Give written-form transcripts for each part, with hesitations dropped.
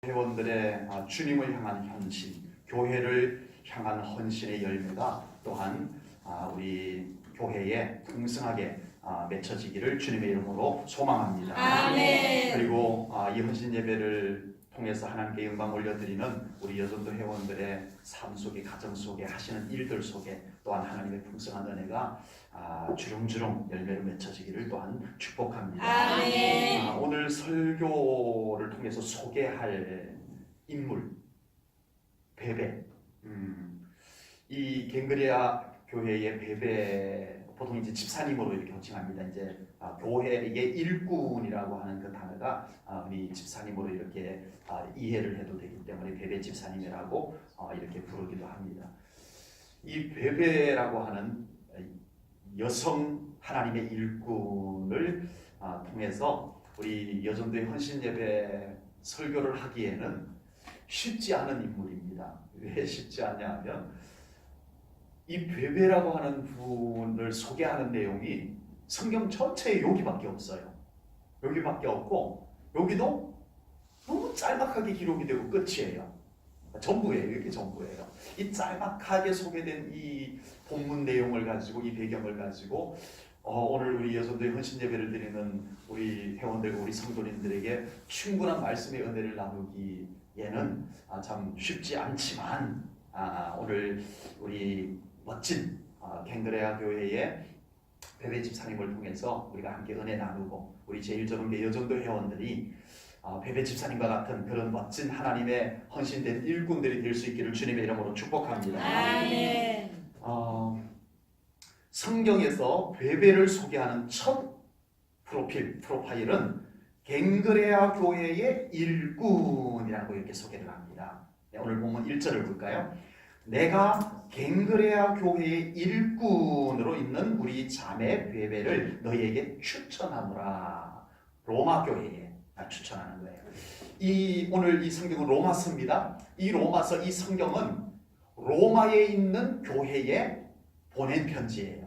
회원들의 주님을 향한 헌신, 교회를 향한 헌신의 열매가 또한 우리 교회에 풍성하게 맺혀지기를 주님의 이름으로 소망합니다. 아멘. 그리고 이 헌신 예배를 통해서 하나님께 영광 올려드리는 우리 여전도 회원들의 삶 속에, 가정 속에 하시는 일들 속에 또한 하나님의 풍성한 은혜가 주렁주렁 열매로 맺혀지기를 또한 축복합니다. 아멘. 오늘 설교를 통해서 소개할 인물 베베. 이 갱그레아 교회의 베베, 보통 이제 집사님으로 이렇게 호칭합니다. 이제 교회의 일꾼이라고 하는 그 단어가 우리 집사님으로 이렇게 이해를 해도 되기 때문에 베베 집사님이라고 이렇게 부르기도 합니다. 이 베베라고 하는 여성 하나님의 일꾼을 통해서 우리 여전도의 헌신 예배 설교를 하기에는 쉽지 않은 인물입니다. 왜 쉽지 않냐면 이 베베라고 하는 분을 소개하는 내용이 성경 전체에 여기밖에 없어요. 여기밖에 없고 여기도 너무 짤막하게 기록이 되고 끝이에요. 전부예요. 이게 전부예요. 이 짤막하게 소개된 이 본문 내용을 가지고, 이 배경을 가지고 오늘 우리 여전도의 헌신 예배를 드리는 우리 회원들과 우리 성도님들에게 충분한 말씀의 은혜를 나누기에는 참 쉽지 않지만 오늘 우리 멋진 갱그레아 교회의 베베 집사님을 통해서 우리가 함께 은혜 나누고 우리 제1전원계 여전도 회원들이 베베 집사님과 같은 그런 멋진 하나님의 헌신된 일꾼들이 될 수 있기를 주님의 이름으로 축복합니다. 아멘. 성경에서 베베를 소개하는 첫 프로파일은 갱그레아 교회의 일꾼이라고 이렇게 소개를 합니다. 오늘 본문 1절을 볼까요? 내가 갱그레아 교회의 일꾼으로 있는 우리 자매 베베를 너희에게 추천하노라. 로마 교회에 추천하는 거예요. 오늘 이 성경은 로마서입니다. 이 로마서, 이 성경은 로마에 있는 교회에 보낸 편지예요.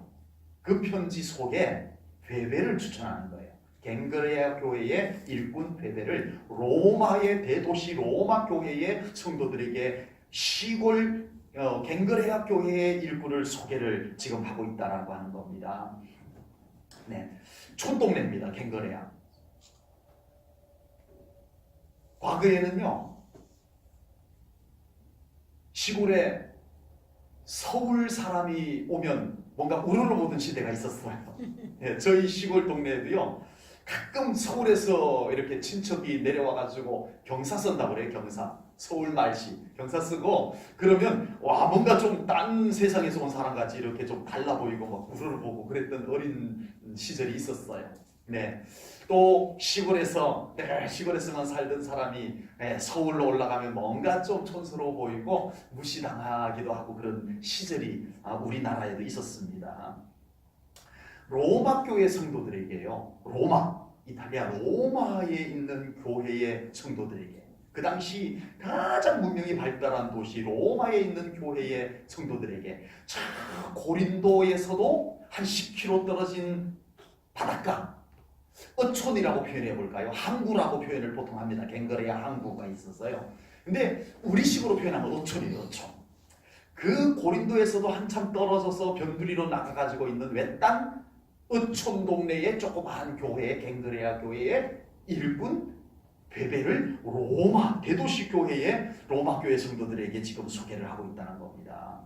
그 편지 속에 베베를 추천하는 거예요. 갱그레아 교회의 일꾼 베베를 로마의 대도시 로마 교회의 성도들에게 시골 갱그레아 교회의 일꾼을 소개를 지금 하고 있다라고 하는 겁니다. 네, 촌동네입니다. 갱그레아. 과거에는요, 시골에 서울 사람이 오면 뭔가 우러러보던 시대가 있었어요. 네, 저희 시골 동네에도요, 가끔 서울에서 이렇게 친척이 내려와가지고 경사 쓴다고 그래요. 경사. 서울 말씨 경사 쓰고 그러면 와 뭔가 좀 딴 세상에서 온 사람같이 이렇게 좀 달라 보이고 막 우러러보고 그랬던 어린 시절이 있었어요. 네. 또 시골에서만 살던 사람이 서울로 올라가면 뭔가 좀 촌스러워 보이고 무시당하기도 하고 그런 시절이 우리나라에도 있었습니다. 로마 교회 성도들에게요. 이탈리아 로마에 있는 교회의 성도들에게, 그 당시 가장 문명이 발달한 도시 로마에 있는 교회의 성도들에게, 저 고린도에서도 한 10km 떨어진 바닷가, 어촌이라고 표현해 볼까요? 항구라고 표현을 보통 합니다. 갱그레아 항구가 있었어요. 근데 우리식으로 표현하면 어촌이에요. 어촌. 그 고린도에서도 한참 떨어져서 변두리로 나가가지고 있는 외딴 어촌 동네의 조그마한 교회, 갱그레아 교회의 일꾼 베베를 로마 대도시 교회의 로마 교회 성도들에게 지금 소개를 하고 있다는 겁니다.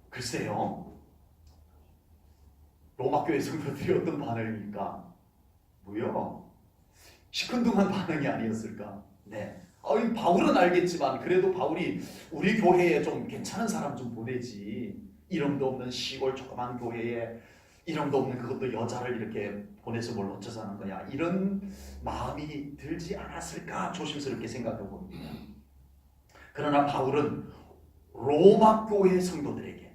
글쎄요, 로마 교회 성도들이 어떤 반응입니까? 뭐요? 시큰둥한 반응이 아니었을까? 네. 바울은 알겠지만 그래도 바울이 우리 교회에 좀 괜찮은 사람 좀 보내지, 이름도 없는 시골 조그만 교회에 이름도 없는 그것도 여자를 이렇게 보내서 뭘 어쩌서 하는 거야, 이런 마음이 들지 않았을까 조심스럽게 생각해 봅니다. 그러나 바울은 로마 교회 성도들에게,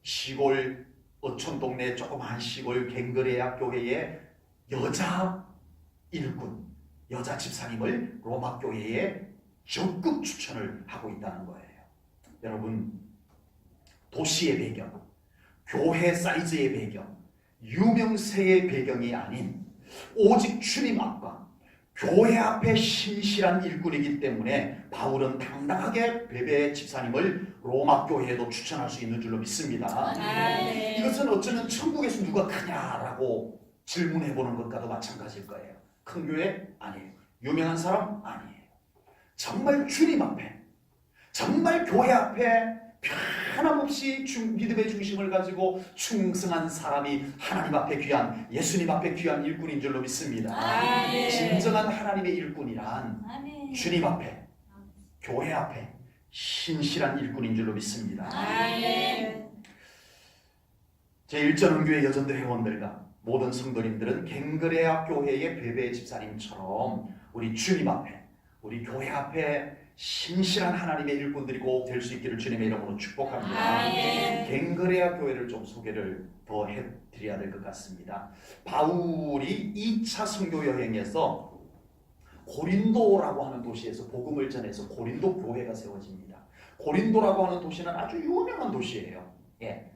시골 어촌 동네 조그만 시골 갱그레아 교회의 여자 일꾼, 여자 집사님을 로마 교회에 적극 추천을 하고 있다는 거예요. 여러분, 도시의 배경, 교회 사이즈의 배경, 유명세의 배경이 아닌 오직 주님 앞과 교회 앞에 신실한 일꾼이기 때문에 바울은 당당하게 베베 집사님을 로마 교회에도 추천할 수 있는 줄로 믿습니다. 아멘. 이것은 어쩌면 천국에서 누가 크냐라고 질문해보는 것과도 마찬가지일 거예요. 큰 교회? 아니에요. 유명한 사람? 아니에요. 정말 주님 앞에, 정말 교회 앞에 변함없이 믿음의 중심을 가지고 충성한 사람이 하나님 앞에 귀한, 예수님 앞에 귀한 일꾼인 줄로 믿습니다. 아멘. 진정한 하나님의 일꾼이란 아멘. 주님 앞에, 교회 앞에 신실한 일꾼인 줄로 믿습니다. 아멘. 제1전원교회 여전대 회원들과 모든 성도님들은 갱그레아 교회의 베베 집사님처럼 우리 주님 앞에, 우리 교회 앞에 신실한 하나님의 일꾼들이 꼭 될 수 있기를 주님의 이름으로 축복합니다. 아멘. 갱그레아 교회를 좀 소개를 더 해드려야 될 것 같습니다. 바울이 2차 선교 여행에서 고린도라고 하는 도시에서 복음을 전해서 고린도 교회가 세워집니다. 고린도라고 하는 도시는 아주 유명한 도시예요. 예.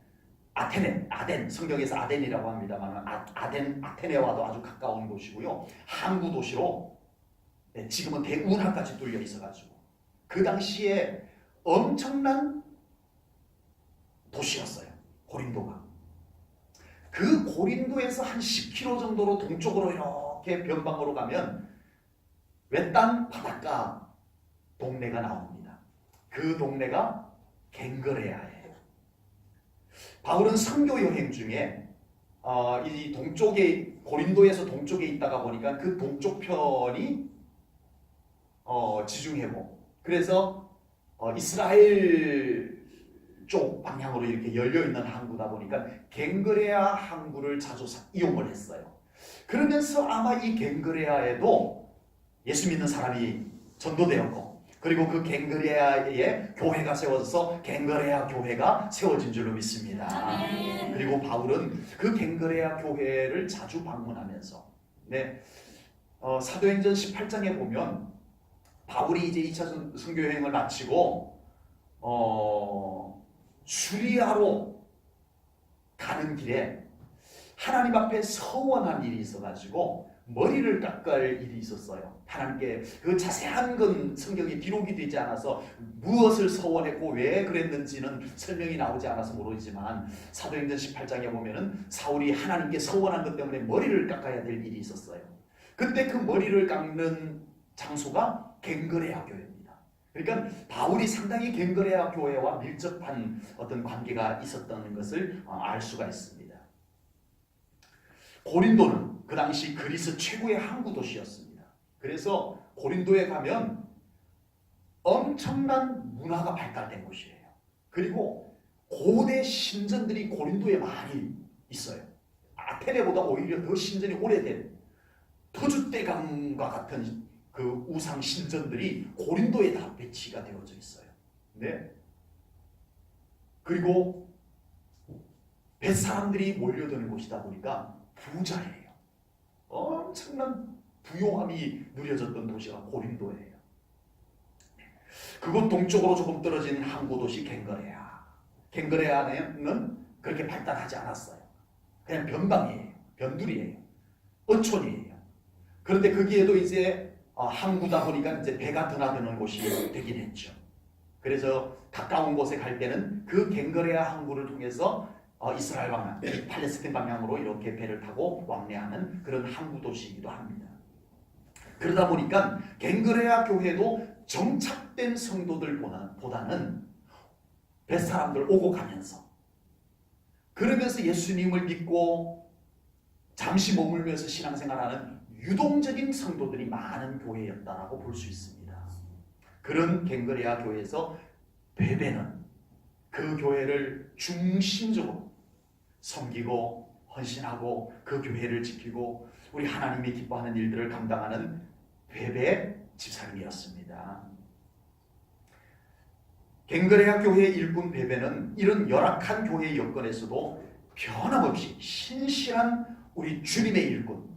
아덴, 성경에서 아덴이라고 합니다만 아테네와도 아주 가까운 곳이고요. 항구 도시로 지금은 대운하까지 뚫려 있어가지고 그 당시에 엄청난 도시였어요. 고린도가. 그 고린도에서 한 10km 정도로 동쪽으로 이렇게 변방으로 가면 외딴 바닷가 동네가 나옵니다. 그 동네가 갱그레아예요. 바울은 선교 여행 중에 이 동쪽에 고린도에서 동쪽에 있다가 보니까 그 동쪽 편이 지중해고 그래서 이스라엘 쪽 방향으로 이렇게 열려 있는 항구다 보니까 갱그레아 항구를 자주 이용을 했어요. 그러면서 아마 이 갱그레아에도 예수 믿는 사람이 전도되었고 그리고 그 갱그레아에 교회가 세워져서 갱그레아 교회가 세워진 줄로 믿습니다. 아멘. 그리고 바울은 그 갱그레아 교회를 자주 방문하면서 사도행전 18장에 보면 바울이 이제 2차 선교 여행을 마치고 수리아로 가는 길에 하나님 앞에 서원한 일이 있어가지고 머리를 깎을 일이 있었어요. 하나님께 그 자세한 건 성경에 기록이 되지 않아서 무엇을 서원했고 왜 그랬는지는 설명이 나오지 않아서 모르지만 사도행전 18장에 보면은 사울이 하나님께 서원한 것 때문에 머리를 깎아야 될 일이 있었어요. 그때 그 머리를 깎는 장소가 갱그레아 교회입니다. 그러니까 바울이 상당히 갱그레아 교회와 밀접한 어떤 관계가 있었던 것을 알 수가 있습니다. 고린도는 그 당시 그리스 최고의 항구 도시였습니다. 그래서 고린도에 가면 엄청난 문화가 발달된 곳이에요. 그리고 고대 신전들이 고린도에 많이 있어요. 아테네보다 오히려 더 신전이 오래된 터줏대감과 같은 그 우상 신전들이 고린도에 다 배치가 되어져 있어요. 네. 그리고 뱃사람들이 몰려드는 곳이다 보니까 부자예요. 엄청난 부요함이 누려졌던 도시가 고린도예요. 그곳 동쪽으로 조금 떨어진 항구 도시 갱그레아. 갱그레아는 그렇게 발달하지 않았어요. 그냥 변방이에요. 변두리예요. 어촌이에요. 그런데 거기에도 이제 항구다 보니까 이제 배가 드나드는 곳이 되긴 했죠. 그래서 가까운 곳에 갈 때는 그 갱그레아 항구를 통해서 이스라엘 방향, 팔레스틴 방향으로 이렇게 배를 타고 왕래하는 그런 항구 도시이기도 합니다. 그러다 보니까 갱그레아 교회도 정착된 성도들보다는 뱃사람들 오고 가면서 그러면서 예수님을 믿고 잠시 머물면서 신앙생활하는 유동적인 성도들이 많은 교회였다라고 볼 수 있습니다. 그런 갱그레아 교회에서 베베는 그 교회를 중심적으로 섬기고 헌신하고 그 교회를 지키고 우리 하나님이 기뻐하는 일들을 감당하는 베베 집사님이었습니다. 갱그레아 교회의 일꾼 베베는 이런 열악한 교회의 여건에서도 변함없이 신실한 우리 주님의 일꾼,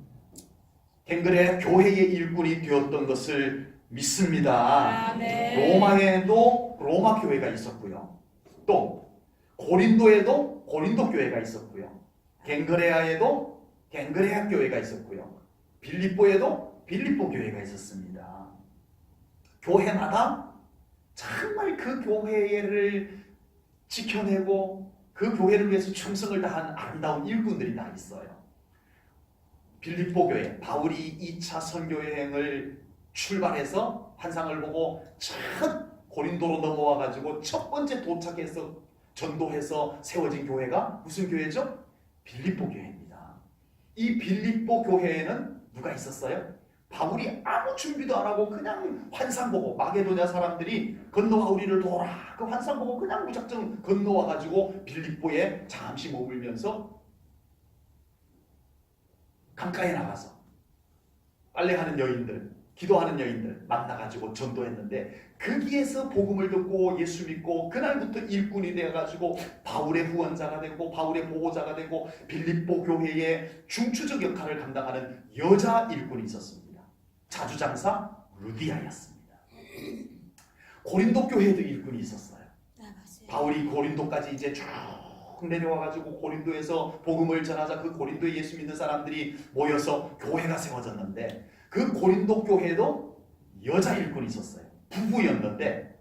갱그레아 교회의 일꾼이 되었던 것을 믿습니다. 아멘. 로마에도 로마 교회가 있었고요. 또 고린도에도 고린도 교회가 있었고요. 갱그레아에도 갱그레아 교회가 있었고요. 빌립보에도 빌립보 교회가 있었습니다. 교회마다 정말 그 교회를 지켜내고 그 교회를 위해서 충성을 다한 아름다운 일꾼들이 다 있어요. 빌립보 교회, 바울이 2차 선교 여행을 출발해서 환상을 보고 첫 고린도로 넘어와 가지고 첫 번째 도착해서 전도해서 세워진 교회가 무슨 교회죠? 빌립보 교회입니다. 이 빌립보 교회에는 누가 있었어요? 바울이 아무 준비도 안 하고 그냥 환상 보고, 마게도냐 사람들이 건너와 우리를 도와라, 그 환상 보고 그냥 무작정 건너와 가지고 빌립보에 잠시 머물면서 강가에 나가서 빨래하는 여인들, 기도하는 여인들 만나가지고 전도했는데, 거기에서 복음을 듣고 예수 믿고 그날부터 일꾼이 되어가지고 바울의 후원자가 되고 바울의 보호자가 되고 빌립보 교회의 중추적 역할을 감당하는 여자 일꾼이 있었습니다. 자주장사 루디아였습니다. 고린도 교회에도 일꾼이 있었어요. 바울이 고린도까지 이제 쭉 내려와가지고 고린도에서 복음을 전하자 그 고린도에 예수 믿는 사람들이 모여서 교회가 세워졌는데, 그 고린도 교회에도 여자 일꾼이 있었어요. 부부였는데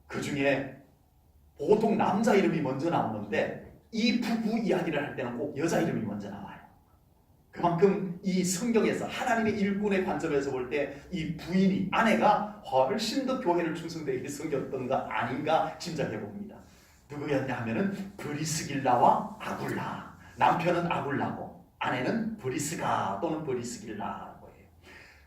그 중에 보통 남자 이름이 먼저 나오는데 이 부부 이야기를 할 때는 꼭 여자 이름이 먼저 나와요. 그만큼 이 성경에서 하나님의 일꾼의 관점에서 볼 때 이 부인이, 아내가 훨씬 더 교회를 충성되게 섬겼던가 아닌가 짐작해 봅니다. 누구였냐 하면은 브리스길라와 아굴라. 남편은 아굴라고 아내는 브리스가 또는 브리스길라라고 해요.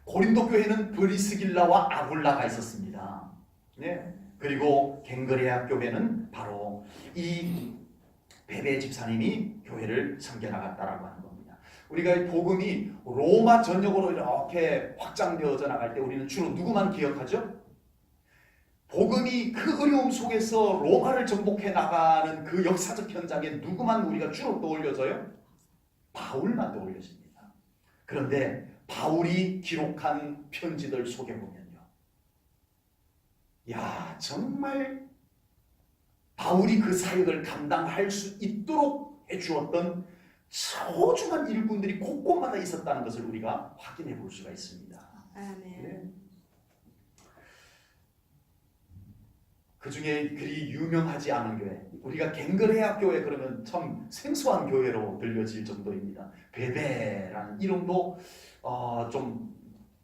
고린도 교회는 브리스길라와 아굴라가 있었습니다. 네. 그리고 갱그레아 교회는 바로 이 베베 집사님이 교회를 섬겨나갔다라고 하는 겁니다. 우리가 복음이 로마 전역으로 이렇게 확장되어져 나갈 때 우리는 주로 누구만 기억하죠? 복음이 그 어려움 속에서 로마를 정복해 나가는 그 역사적 현장에 누구만 우리가 주로 떠올려져요? 바울만 떠올려집니다. 그런데 바울이 기록한 편지들 속에 보면요, 야, 정말 바울이 그 사역을 감당할 수 있도록 해주었던 소중한 일꾼들이 곳곳마다 있었다는 것을 우리가 확인해 볼 수가 있습니다. 아멘. 네. 그 중에 그리 유명하지 않은 교회, 우리가 갱그레아 교회 그러면 참 생소한 교회로 들려질 정도입니다. 베베라는 이름도 좀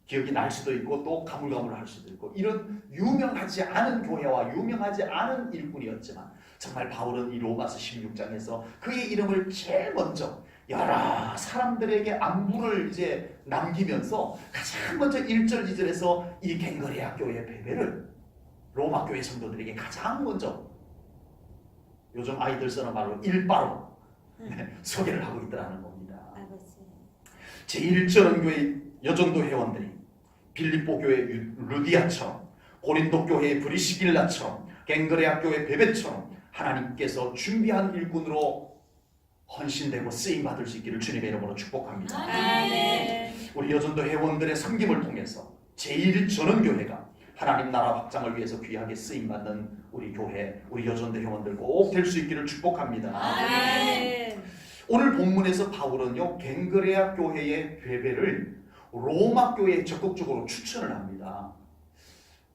기억이 날 수도 있고 또 가물가물할 수도 있고, 이런 유명하지 않은 교회와 유명하지 않은 일꾼이었지만 정말 바울은 이 로마서 16장에서 그의 이름을 제일 먼저 여러 사람들에게 안부를 이제 남기면서 가장 먼저 1절 2절에서 이 갱그레아 교회 베베를 로마 교회 성도들에게 가장 먼저, 요즘 아이들 쓰는 말로 일바로 소개를 하고 있더라는 겁니다. 제1절은 교회 여전도 회원들이 빌립보 교회 루디아처럼, 고린도 교회 브리시길라처럼, 갱그레아 교회 베베처럼 하나님께서 준비한 일꾼으로 헌신되고 쓰임받을 수 있기를 주님의 이름으로 축복합니다. 아멘. 우리 여전도 회원들의 섬김을 통해서 제1전원교회가 하나님 나라 확장을 위해서 귀하게 쓰임받는 우리 교회, 우리 여전도 회원들 꼭 될 수 있기를 축복합니다. 아멘. 오늘 본문에서 바울은요, 갱그레아 교회의 베베를 로마 교회에 적극적으로 추천을 합니다.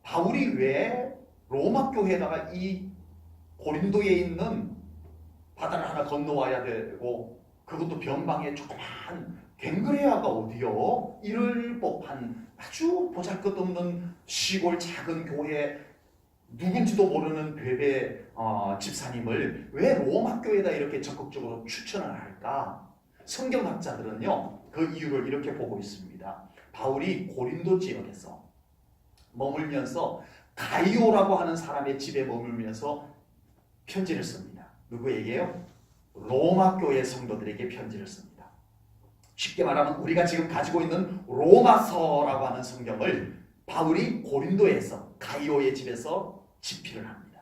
바울이 왜 로마 교회에다가 이 고린도에 있는 바다를 하나 건너와야 되고, 그것도 변방에 조그만 갱그레아가 어디요? 이럴 법한 아주 보잘것없는 시골 작은 교회, 누군지도 모르는 베베 집사님을 왜 로마 교회에다 이렇게 적극적으로 추천을 할까? 성경학자들은요, 그 이유를 이렇게 보고 있습니다. 바울이 고린도 지역에서 머물면서 가이오라고 하는 사람의 집에 머물면서 편지를 씁니다. 누구에게요? 로마 교회 성도들에게 편지를 씁니다. 쉽게 말하면 우리가 지금 가지고 있는 로마서라고 하는 성경을 바울이 고린도에서 가이오의 집에서 집필을 합니다.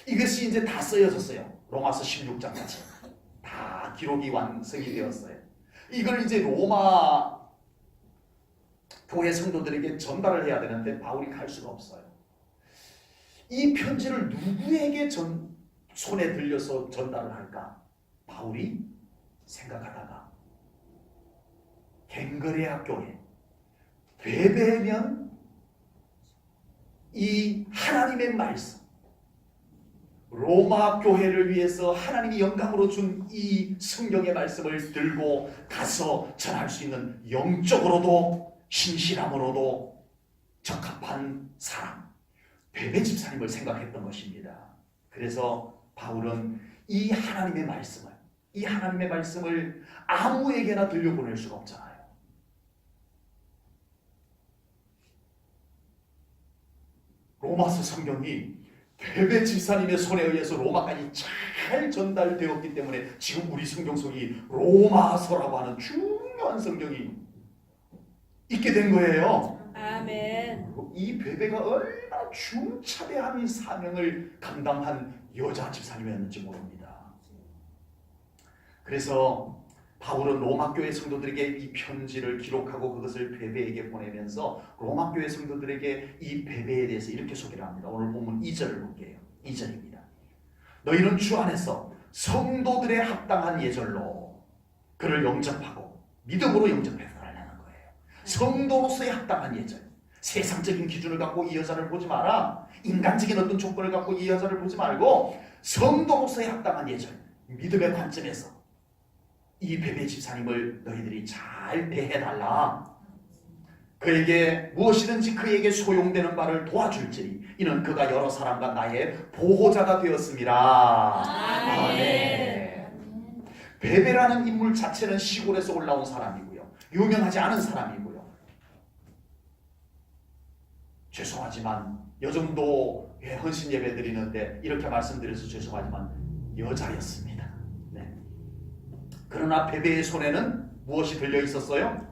이것이 이제 다 쓰여졌어요. 로마서 16장까지 다 기록이 완성이 되었어요. 이걸 이제 로마 교회 성도들에게 전달을 해야 되는데 바울이 갈 수가 없어요. 이 편지를 누구에게 손에 들려서 전달을 할까? 바울이 생각하다가 갱거레아 교회, 베베면 이 하나님의 말씀, 로마 교회를 위해서 하나님이 영광으로 준 이 성경의 말씀을 들고 가서 전할 수 있는 영적으로도 신실함으로도 적합한 사람, 베베 집사님을 생각했던 것입니다. 그래서 바울은 이 하나님의 말씀을 아무에게나 들려보낼 수가 없잖아요. 로마서 성경이 베베 집사님의 손에 의해서 로마까지 잘 전달되었기 때문에 지금 우리 성경 속이 로마서라고 하는 중요한 성경이 있게 된 거예요. 아멘. 이 베베가 얼마나 중차대한 사명을 감당한 여자 집사님이었는지 모릅니다. 그래서 바울은 로마교회 성도들에게 이 편지를 기록하고 그것을 베베에게 보내면서 로마교회 성도들에게 이 베베에 대해서 이렇게 소개를 합니다. 오늘 본문 2절을 볼게요. 2절입니다. 너희는 주 안에서 성도들의 합당한 예절로 그를 영접하고 믿음으로 영접해서 달라는 거예요. 성도로서의 합당한 예절. 세상적인 기준을 갖고 이 여자를 보지 마라. 인간적인 어떤 조건을 갖고 이 여자를 보지 말고 성도로서의 합당한 예절, 믿음의 관점에서 이 베베 집사님을 너희들이 잘 대해달라. 그에게 무엇이든지 그에게 소용되는 바를 도와줄지니 이는 그가 여러 사람과 나의 보호자가 되었습니다. 아멘. 베베라는 인물 자체는 시골에서 올라온 사람이고요. 유명하지 않은 사람이고요. 죄송하지만 여정도에 헌신 예배 드리는데 이렇게 말씀드려서 죄송하지만 여자였습니다. 네. 그러나 베베의 손에는 무엇이 들려 있었어요?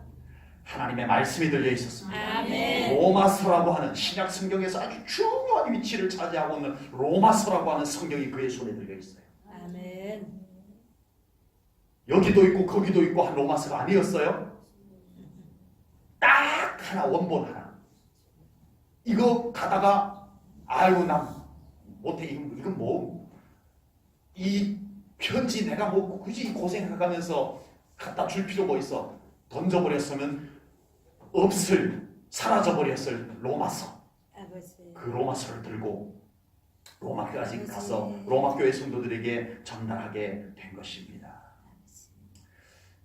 하나님의 말씀이 들려 있었습니다. 아멘. 로마서라고 하는 신약 성경에서 아주 중요한 위치를 차지하고 있는 로마서라고 하는 성경이 그의 손에 들려 있어요. 아멘. 여기도 있고 거기도 있고 한 로마서가 아니었어요. 딱 하나, 원본 하나. 이거 가다가 아유 난 못해. 이건 뭐 이 편지 내가 뭐 굳이 고생해가면서 갖다 줄 필요 뭐 있어. 던져버렸으면 사라져버렸을 로마서. 아버지. 그 로마서를 들고 로마까지 가서 로마교회 성도들에게 전달하게 된 것입니다.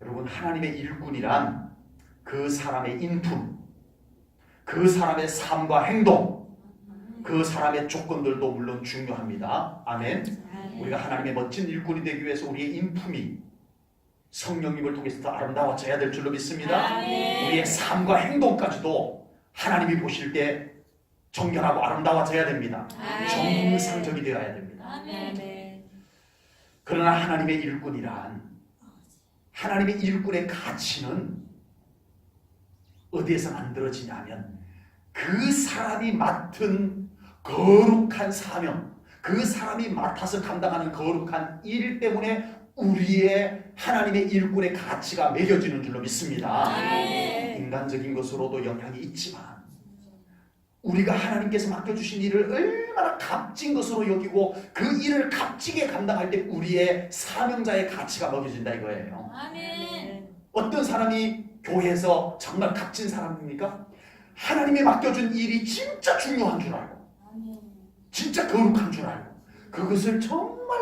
여러분, 하나님의 일꾼이란 그 사람의 인품, 그 사람의 삶과 행동, 그 사람의 조건들도 물론 중요합니다. 아멘. 우리가 하나님의 멋진 일꾼이 되기 위해서 우리의 인품이 성령님을 통해서 더 아름다워져야 될 줄로 믿습니다. 아멘. 우리의 삶과 행동까지도 하나님이 보실 때 정결하고 아름다워져야 됩니다. 아멘. 정상적이 되어야 됩니다. 아멘. 그러나 하나님의 일꾼의 가치는 어디에서 만들어지냐면 그 사람이 맡은 거룩한 사명, 그 사람이 맡아서 감당하는 거룩한 일 때문에 우리의 하나님의 일꾼의 가치가 매겨지는 줄로 믿습니다. 아멘. 인간적인 것으로도 영향이 있지만 우리가 하나님께서 맡겨주신 일을 얼마나 값진 것으로 여기고 그 일을 값지게 감당할 때 우리의 사명자의 가치가 먹여진다 이거예요. 아멘. 어떤 사람이 교회에서 정말 값진 사람입니까? 하나님이 맡겨준 일이 진짜 중요한 줄 알고 진짜 거룩한 줄 알고 그것을 정말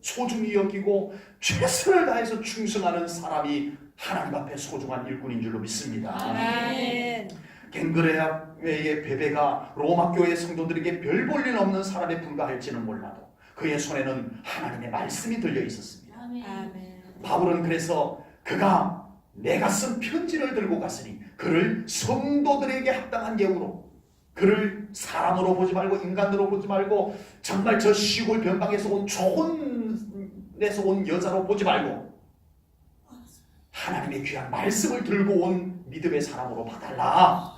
소중히 여기고 최선을 다해서 충성하는 사람이 하나님 앞에 소중한 일꾼인 줄로 믿습니다. 아멘. 갱그레아의 베베가 로마교회 성도들에게 별 볼 일 없는 사람에 불과할지는 몰라도 그의 손에는 하나님의 말씀이 들려 있었습니다. 아멘. 바울은 그래서 그가 내가 쓴 편지를 들고 갔으니 그를 성도들에게 합당한 예우로, 그를 사람으로 보지 말고 인간으로 보지 말고 정말 저 시골 변방에서 온 좋은 데서 온 여자로 보지 말고 하나님의 귀한 말씀을 들고 온 믿음의 사람으로 봐달라.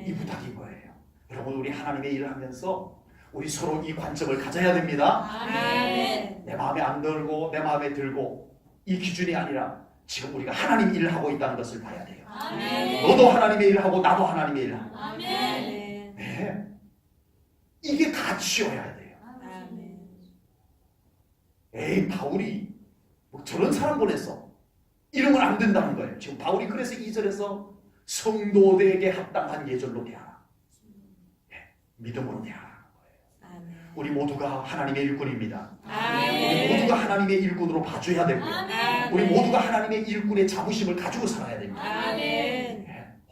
이 부탁인 거예요. 여러분, 우리 하나님의 일을 하면서 우리 서로 이 관점을 가져야 됩니다. 아멘. 내 마음에 안 들고 내 마음에 들고 이 기준이 아니라 지금 우리가 하나님 일을 하고 있다는 것을 봐야 돼요. 아멘. 너도 하나님의 일을 하고 나도 하나님의 일을 하고. 아멘. 네. 이게 가치여야 돼요. 아멘. 에이, 바울이 뭐 저런 사람 보냈어. 이러면 안 된다는 거예요. 지금 바울이 그래서 2절에서 성도들에게 합당한 예절로 대하라. 믿음으로 대하라는 거예요. 아멘. 우리 모두가 하나님의 일꾼입니다. 우리 아멘. 모두가 하나님의 일꾼으로 봐줘야 되고요. 아멘. 우리 모두가 하나님의 일꾼의 자부심을 가지고 살아야 됩니다. 아멘.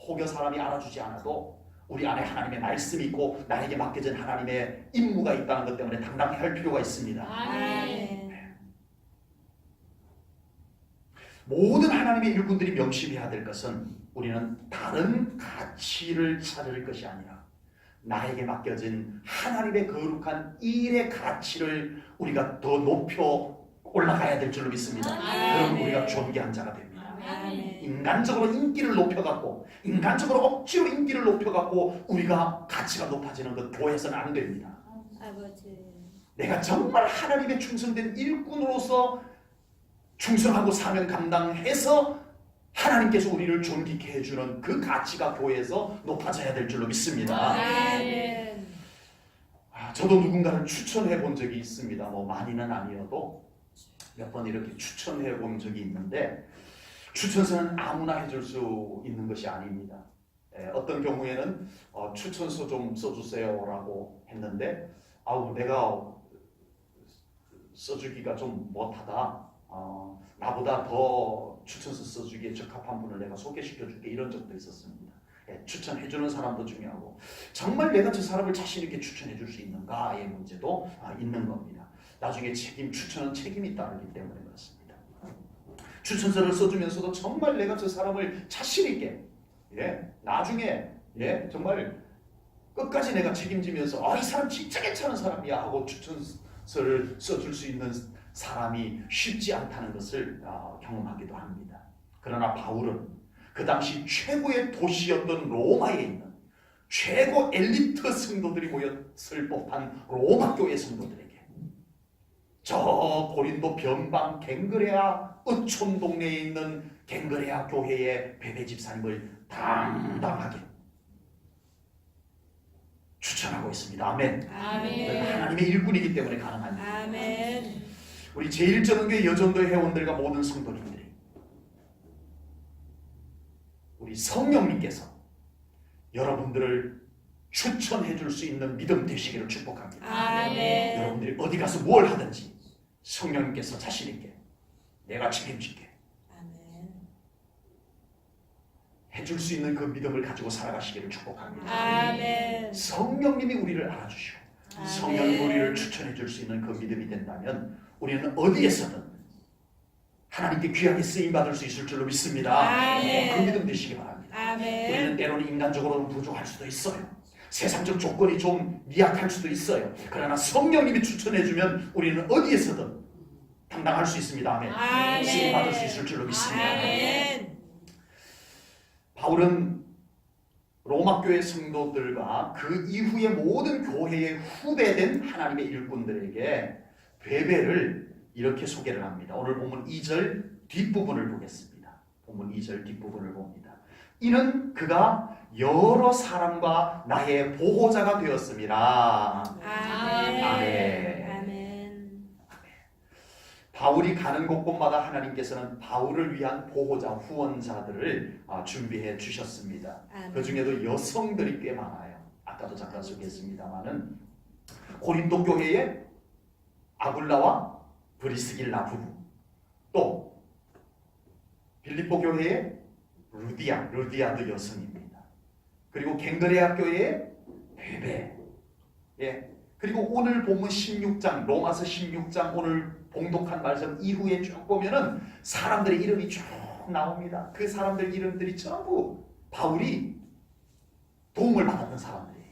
혹여 사람이 알아주지 않아도 우리 안에 하나님의 말씀이 있고 나에게 맡겨진 하나님의 임무가 있다는 것 때문에 당당히 할 필요가 있습니다. 아멘. 모든 하나님의 일꾼들이 명심해야 될 것은 우리는 다른 가치를 찾을 것이 아니라 나에게 맡겨진 하나님의 거룩한 일의 가치를 우리가 더 높여 올라가야 될 줄로 믿습니다. 그럼 우리가 존귀한 자가 됩니다. 아멘. 인간적으로 인기를 높여갖고 인간적으로 억지로 인기를 높여갖고 우리가 가치가 높아지는 것 교회에서는 안 됩니다. 아버지. 내가 정말 하나님의 충성된 일꾼으로서 충성하고 사명 감당해서 하나님께서 우리를 존귀케 해주는 그 가치가 교회에서 높아져야 될 줄로 믿습니다. 아멘. 저도 누군가를 추천해 본 적이 있습니다. 뭐 많이는 아니어도 몇 번 이렇게 추천해 본 적이 있는데 추천서는 아무나 해줄 수 있는 것이 아닙니다. 어떤 경우에는 추천서 좀 써주세요라고 했는데 내가 써주기가 좀 못하다. 나보다 더 추천서 써주기에 적합한 분을 내가 소개시켜줄게 이런 적도 있었습니다. 추천해주는 사람도 중요하고 정말 내가 저 사람을 자신 있게 추천해줄 수 있는가의 문제도 있는 겁니다. 나중에 추천은 책임이 따르기 때문에 그렇습니다. 추천서를 써주면서도 정말 내가 저 사람을 자신 있게 나중에 정말 끝까지 내가 책임지면서 이 사람 진짜 괜찮은 사람이야 하고 추천서를 써줄 수 있는 사람이 쉽지 않다는 것을 경험하기도 합니다. 그러나 바울은 그 당시 최고의 도시였던 로마에 있는 최고 엘리트 성도들이 모였을 법한 로마 교회 성도들에게 저 고린도 변방 갱그레아 어촌 동네에 있는 갱그레아 교회의 베베 집사님을 당당하게 추천하고 있습니다. 아멘. 아멘. 하나님의 일꾼이기 때문에 가능한 일입니다. 아멘. 우리 제1전교회 여전도 회원들과 모든 성도님들이 우리 성령님께서 여러분들을 추천해 줄 수 있는 믿음 되시기를 축복합니다. 아멘. 여러분들이 어디 가서 뭘 하든지 성령님께서 자신 있게 내가 책임질게 아멘. 해줄 수 있는 그 믿음을 가지고 살아가시기를 축복합니다. 아멘. 성령님이 우리를 알아주시고 성령이 우리를 추천해 줄 수 있는 그 믿음이 된다면 우리는 어디에서든 하나님께 귀하게 쓰임받을 수 있을 줄로 믿습니다. 아멘. 그 믿음 되시기 바랍니다. 아멘. 우리는 때로는 인간적으로는 부족할 수도 있어요. 세상적 조건이 좀 미약할 수도 있어요. 그러나 성령님이 추천해주면 우리는 어디에서든 당당할 수 있습니다. 아멘. 아멘. 쓰임받을 수 있을 줄로 믿습니다. 아멘. 바울은 로마 교회 성도들과 그 이후의 모든 교회의 후배된 하나님의 일꾼들에게 베베를 이렇게 소개를 합니다. 오늘 본문 2절 뒷부분을 보겠습니다. 본문 2절 뒷부분을 봅니다. 이는 그가 여러 사람과 나의 보호자가 되었습니다. 아멘. 아멘. 아멘. 바울이 가는 곳곳마다 하나님께서는 바울을 위한 보호자, 후원자들을 준비해 주셨습니다. 아멘. 그 중에도 여성들이 꽤 많아요. 아까도 잠깐 소개했습니다마는 고린도 교회에 아굴라와 브리스길라 부부, 또 빌립보 교회에 루디아도 여성입니다. 그리고 갱그레아 교회에 베베, 그리고 오늘 본문 16장, 로마서 16장 오늘 봉독한 말씀 이후에 쭉 보면은 사람들의 이름이 쭉 나옵니다. 그 사람들 이름들이 전부 바울이 도움을 받았던 사람들이에요.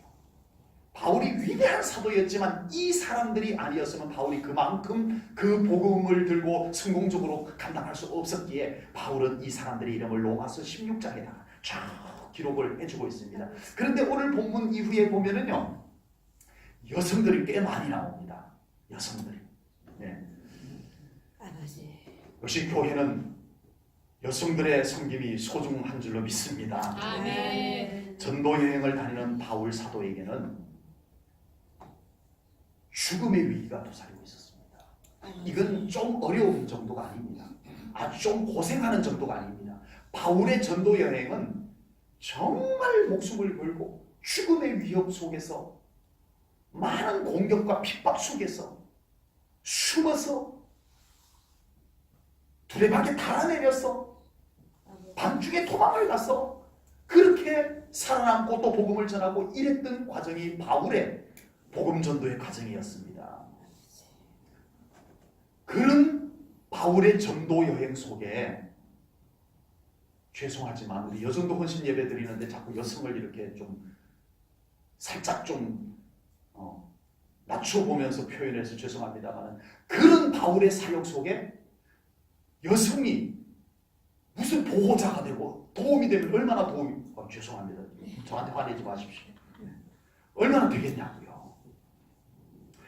바울이 위대한 사도였지만 이 사람들이 아니었으면 바울이 그만큼 그 복음을 들고 성공적으로 감당할 수 없었기에 바울은 이 사람들의 이름을 로마서 16장에다가 쫙 기록을 해주고 있습니다. 그런데 오늘 본문 이후에 보면은요, 여성들이 꽤 많이 나옵니다. 여성들이. 아버지. 역시 교회는 여성들의 섬김이 소중한 줄로 믿습니다. 아멘. 전도 여행을 다니는 바울 사도에게는 죽음의 위기가 도사리고 있었습니다. 이건 좀 어려운 정도가 아닙니다. 아주 좀 고생하는 정도가 아닙니다. 바울의 전도 여행은 정말 목숨을 걸고 죽음의 위협 속에서 많은 공격과 핍박 속에서 숨어서 두레박에 달아내려서 반죽에 도망을 가서 그렇게 살아남고 또 복음을 전하고 이랬던 과정이 바울의 복음 전도의 과정이었습니다. 그런 바울의 전도 여행 속에 죄송하지만 우리 여성도 헌신 예배 드리는데 자꾸 여성을 이렇게 좀 살짝 좀 낮춰보면서 표현해서 죄송합니다만 그런 바울의 사역 속에 여성이 무슨 보호자가 되고 도움이 되면 얼마나 도움이 죄송합니다. 저한테 화내지 마십시오. 얼마나 되겠냐고요.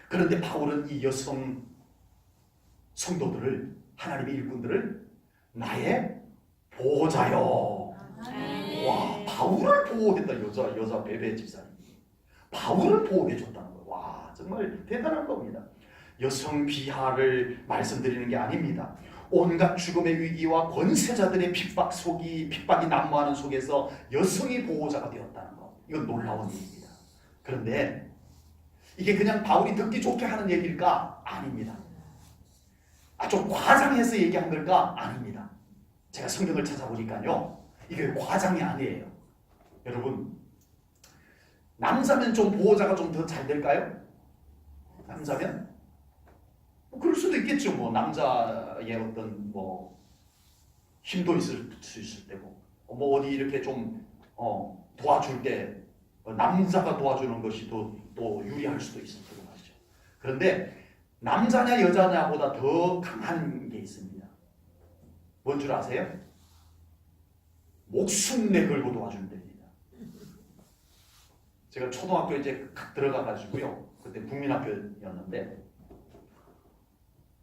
그런데 바울은 이 여성 성도들을 하나님의 일꾼들을 나의 보호자요. 와, 바울을 보호했다. 여자 베베 집사님. 바울을 보호해줬다는 거예요. 와, 정말 대단한 겁니다. 여성 비하를 말씀드리는 게 아닙니다. 온갖 죽음의 위기와 권세자들의 핍박이 난무하는 속에서 여성이 보호자가 되었다는 것. 이건 놀라운 일입니다. 그런데 이게 그냥 바울이 듣기 좋게 하는 얘기일까? 아닙니다. 좀 과장해서 얘기한 걸까? 아닙니다. 제가 성경을 찾아보니까요. 이게 과장이 아니에요. 여러분, 남자면 좀 보호자가 좀 더 잘 될까요? 남자면? 그럴 수도 있겠죠. 남자의 어떤 힘도 있을 수 있을 때고 어디 이렇게 좀 도와줄 때 남자가 도와주는 것이 또 유리할 수도 있을 테고 말이죠. 그런데 남자냐 여자냐보다 더 강한 게 있습니다. 뭔 줄 아세요? 목숨 내걸고 도와주면 됩니다. 제가 초등학교 이제 들어가가지고요. 그때 국민학교였는데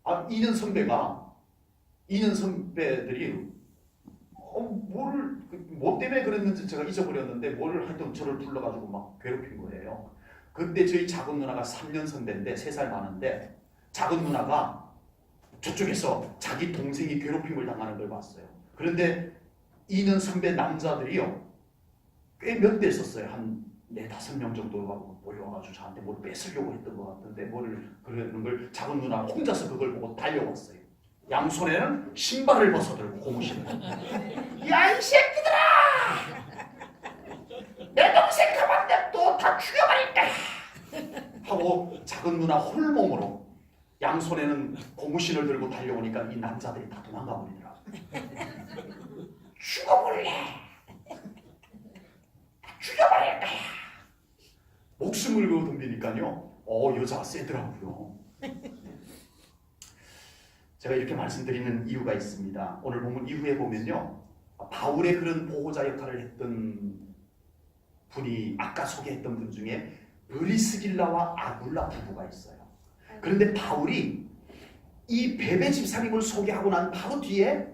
2년 선배들이 뭐 때문에 그랬는지 제가 잊어버렸는데 뭐를 하여튼 저를 불러가지고 막 괴롭힌 거예요. 그때 저희 작은 누나가 3년 선배인데 3살 많은데 작은 누나가 저쪽에서 자기 동생이 괴롭힘을 당하는 걸 봤어요. 그런데 2년 선배 남자들이요. 꽤 몇 대 있었어요. 한 4-5명 정도가 모여와가지고 저한테 뭘 뺏으려고 했던 것 같은데 뭐를 그러는 걸 작은 누나가 혼자서 그걸 보고 달려왔어요. 양손에는 신발을 벗어들고 고무신을. 야, 이 새끼들아! 내 동생 가방 냅둬 다 죽여버릴 거야! 하고 작은 누나 홀몸으로 양손에는 고무신을 들고 달려오니까 이 남자들이 다 도망가 버리더라고요. 죽어볼래! 죽여버릴 거야! 목숨을 걸고 덤비니까요. 여자가 세더라고요. 제가 이렇게 말씀드리는 이유가 있습니다. 오늘 본문 이후에 보면요. 바울의 그런 보호자 역할을 했던 분이 아까 소개했던 분 중에 브리스길라와 아굴라 부부가 있어요. 그런데 바울이 이 베베 집사님을 소개하고 난 바로 뒤에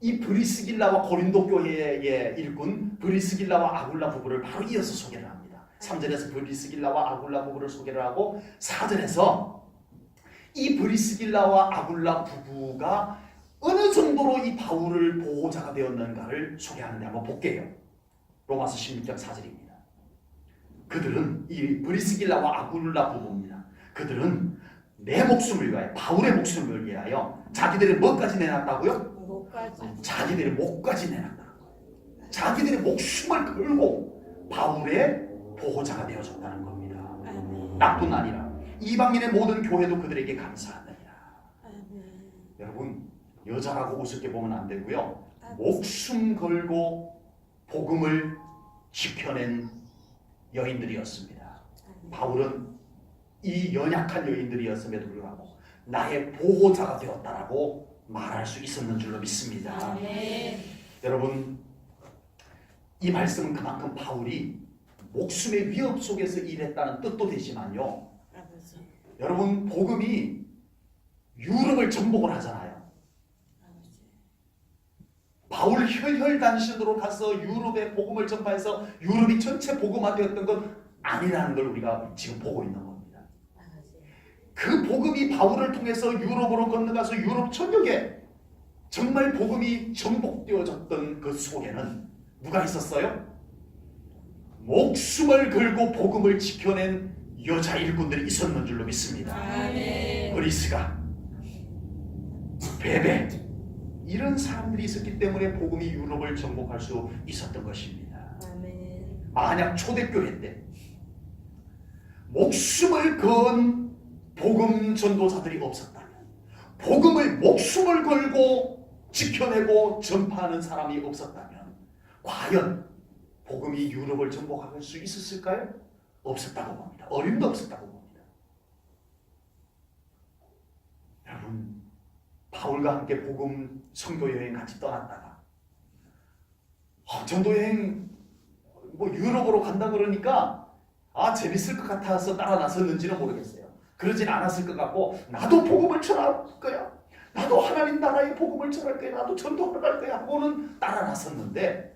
이 브리스길라와 고린도 교회의 일꾼 브리스길라와 아굴라 부부를 바로 이어서 소개를 합니다. 3절에서 브리스길라와 아굴라 부부를 소개를 하고 4절에서 이 브리스길라와 아굴라 부부가 어느 정도로 이 바울을 보호자가 되었는가를 소개하는데 한번 볼게요. 로마서 16장 4절입니다. 그들은 이 브리스길라와 아굴라 부부입니다. 그들은 내 목숨을 위하여 바울의 목숨을 위하여 자기들의 뭐까지 내놨다고요? 목까지. 자기들의 목까지 내놨다고. 자기들의 목숨을 걸고 바울의 보호자가 되어줬다는 겁니다. 나뿐 아니라 이방인의 모든 교회도 그들에게 감사하느니라. 여러분, 여자라고 우습게 보면 안 되고요. 목숨 걸고 복음을 지켜낸 여인들이었습니다. 바울은 이 연약한 여인들이었음에도 불구하고 나의 보호자가 되었다라고 말할 수 있었는 줄로 믿습니다. 여러분, 이 말씀은 그만큼 바울이 목숨의 위협 속에서 일했다는 뜻도 되지만요. 여러분, 복음이 유럽을 정복을 하잖아요. 바울 혈혈단신으로 가서 유럽에 복음을 전파해서 유럽이 전체 복음화되었던 건 아니라는 걸 우리가 지금 보고 있는 겁니다. 그 복음이 바울을 통해서 유럽으로 건너가서 유럽 전역에 정말 복음이 전복되어졌던 그 속에는 누가 있었어요? 목숨을 걸고 복음을 지켜낸 여자 일꾼들이 있었는 줄로 믿습니다. 아멘. 브리스가, 베베, 이런 사람들이 있었기 때문에 복음이 유럽을 정복할 수 있었던 것입니다. 아멘. 만약 초대교회 때 목숨을 건 복음 전도자들이 없었다면, 복음을 목숨을 걸고 지켜내고 전파하는 사람이 없었다면 과연 복음이 유럽을 정복할 수 있었을까요? 없었다고 봅니다. 어림도 없었다고 봅니다. 여러분, 바울과 함께 복음 선교 여행 같이 떠났다가 전도 여행 뭐 유럽으로 간다 그러니까 재밌을 것 같아서 따라 나섰는지는 모르겠어요. 그러진 않았을 것 같고, 나도 복음을 전할 거야, 나도 하나님 나라의 복음을 전할 거야, 나도 전도하러 갈 거야 하고는 따라 나섰는데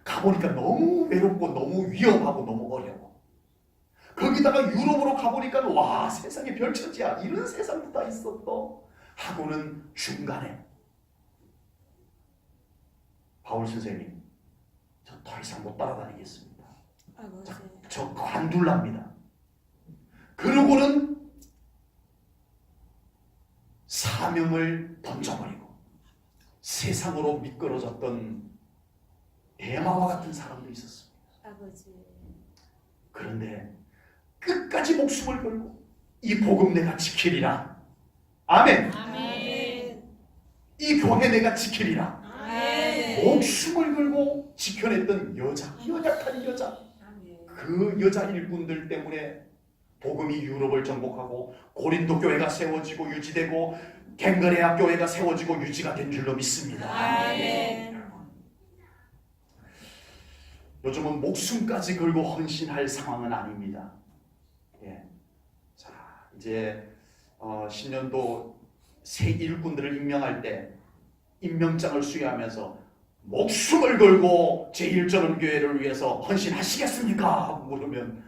가보니까 너무 외롭고 너무 위험하고 너무 어려워. 거기다가 유럽으로 가보니까 와, 세상에 별천지야, 이런 세상도 다 있었어 하고는 중간에 바울 선생님, 저 더 이상 못 따라다니겠습니다. 아버지. 저 관둘랍니다. 그러고는 사명을 던져버리고 세상으로 미끄러졌던 에마와 같은 사람도 있었습니다. 아버지. 그런데 끝까지 목숨을 걸고 이 복음 내가 지키리라. 아멘. 아멘. 이 교회 내가 지키리라. 아멘. 목숨을 걸고 지켜냈던 연약한 여자, 아멘. 그 여자 일꾼들 때문에 복음이 유럽을 정복하고 고린도 교회가 세워지고 유지되고 갱거레아 교회가 세워지고 유지가 된 줄로 믿습니다. 아멘. 여러분, 요즘은 목숨까지 걸고 헌신할 상황은 아닙니다. 예. 자, 이제 신년도 새 일꾼들을 임명할 때 임명장을 수여하면서 목숨을 걸고 제1전원교회를 위해서 헌신하시겠습니까? 하고 물으면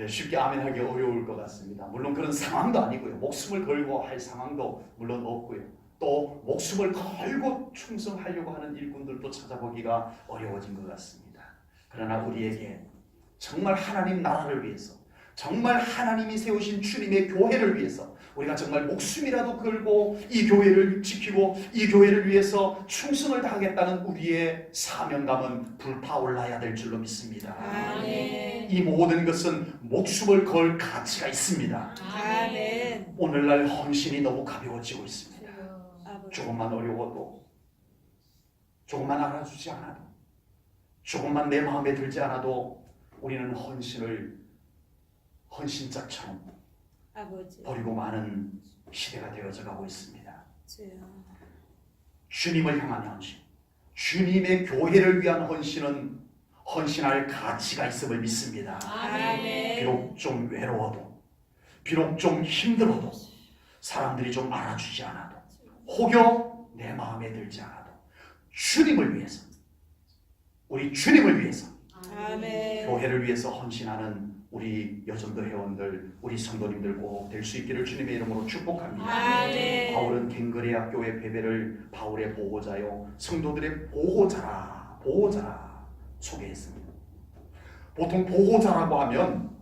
쉽게 아멘하기 어려울 것 같습니다. 물론 그런 상황도 아니고요. 목숨을 걸고 할 상황도 물론 없고요. 또 목숨을 걸고 충성하려고 하는 일꾼들도 찾아보기가 어려워진 것 같습니다. 그러나 우리에게 정말 하나님 나라를 위해서, 정말 하나님이 세우신 주님의 교회를 위해서 우리가 정말 목숨이라도 걸고 이 교회를 지키고 이 교회를 위해서 충성을 다하겠다는 우리의 사명감은 불타올라야 될 줄로 믿습니다. 아멘. 이 모든 것은 목숨을 걸 가치가 있습니다. 아멘. 오늘날 헌신이 너무 가벼워지고 있습니다. 아버지. 조금만 어려워도, 조금만 알아주지 않아도, 조금만 내 마음에 들지 않아도 우리는 헌신자처럼 아버지. 버리고 마는 시대가 되어져 가고 있습니다. 주여. 주님을 향한 헌신, 주님의 교회를 위한 헌신은 헌신할 가치가 있음을 믿습니다. 아멘. 비록 좀 외로워도, 비록 좀 힘들어도, 사람들이 좀 알아주지 않아도, 혹여 내 마음에 들지 않아도 주님을 위해서, 우리 주님을 위해서, 아멘. 교회를 위해서 헌신하는 우리 여전도 회원들, 우리 성도님들 꼭 될 수 있기를 주님의 이름으로 축복합니다. 아멘. 바울은 갱거레아 교회 베베를 바울의 보호자요, 성도들의 보호자라 소개했습니다. 보통 보호자라고 하면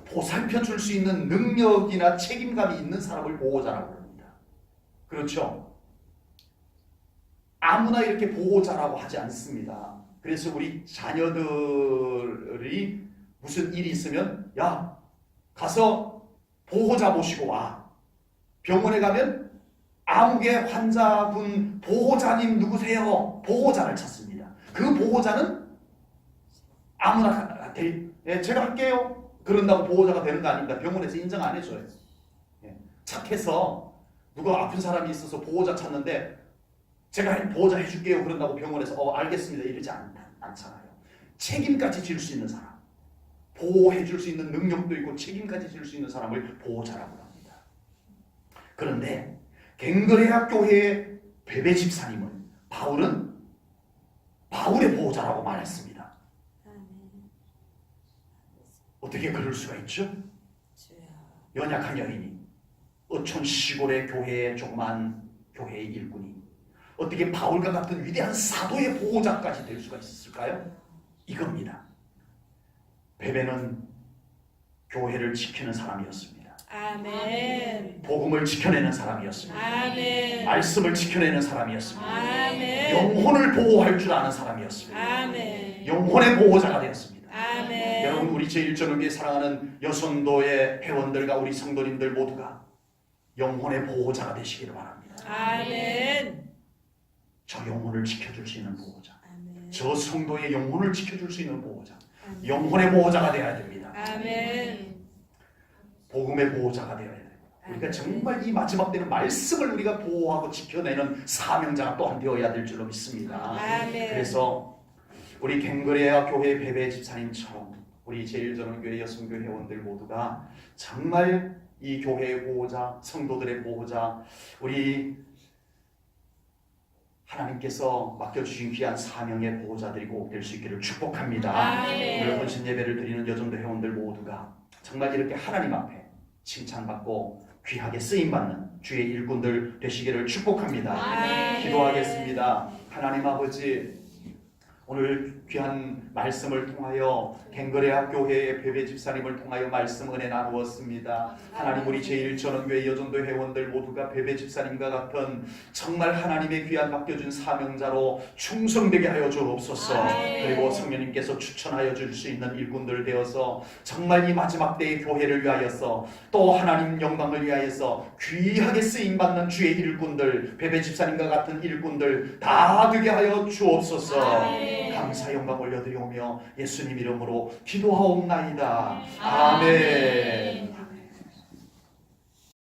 보살펴 줄 수 있는 능력이나 책임감이 있는 사람을 보호자라고 합니다. 그렇죠? 아무나 이렇게 보호자라고 하지 않습니다. 그래서 우리 자녀들이 무슨 일이 있으면 야, 가서 보호자 모시고 와. 병원에 가면 암흑의 환자분 보호자님 누구세요? 보호자를 찾습니다. 그 보호자는 아무나 제가 할게요. 그런다고 보호자가 되는 거 아닙니다. 병원에서 인정 안 해줘요. 착해서 누가 아픈 사람이 있어서 보호자 찾는데 제가 보호자 해줄게요. 그런다고 병원에서 알겠습니다. 이러지 않잖아요. 책임까지 질 수 있는 사람, 보호해 줄 수 있는 능력도 있고 책임까지 질 수 있는 사람을 보호자라고 합니다. 그런데 갱거레아 교회의 베베 집사님은 바울은 바울의 보호자라고 말했습니다. 아멘. 어떻게 그럴 수가 있죠? 주여. 연약한 여인이 어촌 시골의 교회의 조그만 교회의 일꾼이 어떻게 바울과 같은 위대한 사도의 보호자까지 될 수가 있었을까요? 이겁니다. 베베는 교회를 지키는 사람이었습니다. 아멘. 복음을 지켜내는 사람이었습니다. 아멘. 말씀을 지켜내는 사람이었습니다. 아멘. 영혼을 보호할 줄 아는 사람이었습니다. 아멘. 영혼의 보호자가 되었습니다. 아멘. 여러분, 우리 제1전을 위해 사랑하는 여선도의 회원들과 우리 성도님들 모두가 영혼의 보호자가 되시기를 바랍니다. 아멘. 저 영혼을 지켜줄 수 있는 보호자, 아멘. 저 성도의 영혼을 지켜줄 수 있는 보호자, 아멘. 영혼의 보호자가 되어야 됩니다. 아멘. 복음의 보호자가 되어야 돼요. 우리가 정말 이 마지막 때는 말씀을 우리가 보호하고 지켜내는 사명자가 또한 되어야 될 줄로 믿습니다. 아멘. 그래서 우리 갱그레아 교회 베베 집사님처럼 우리 제1전원교회 여성교회 회원들 모두가 정말 이 교회의 보호자, 성도들의 보호자, 우리 하나님께서 맡겨주신 귀한 사명의 보호자들이 꼭 될 수 있기를 축복합니다. 아멘. 오늘 헌신 예배를 드리는 여전도 회원들 모두가 정말 이렇게 하나님 앞에 칭찬받고 귀하게 쓰임받는 주의 일꾼들 되시기를 축복합니다. 아멘. 기도하겠습니다. 하나님 아버지, 오늘 귀한 말씀을 통하여 갱그레아 교회의 베베 집사님을 통하여 말씀 은혜 나누었습니다. 하나님, 우리 제1전원교회 여전도 회원들 모두가 베베 집사님과 같은 정말 하나님의 귀한 맡겨준 사명자로 충성되게 하여 주옵소서. 아멘. 그리고 성령님께서 추천하여 줄 수 있는 일꾼들 되어서 정말 이 마지막 때의 교회를 위하여서 또 하나님 영광을 위하여서 귀하게 쓰임받는 주의 일꾼들, 베베 집사님과 같은 일꾼들 다 되게 하여 주옵소서. 아멘. 감사 영광 올려드리오며 예수님 이름으로 기도하옵나이다. 아멘. 아멘.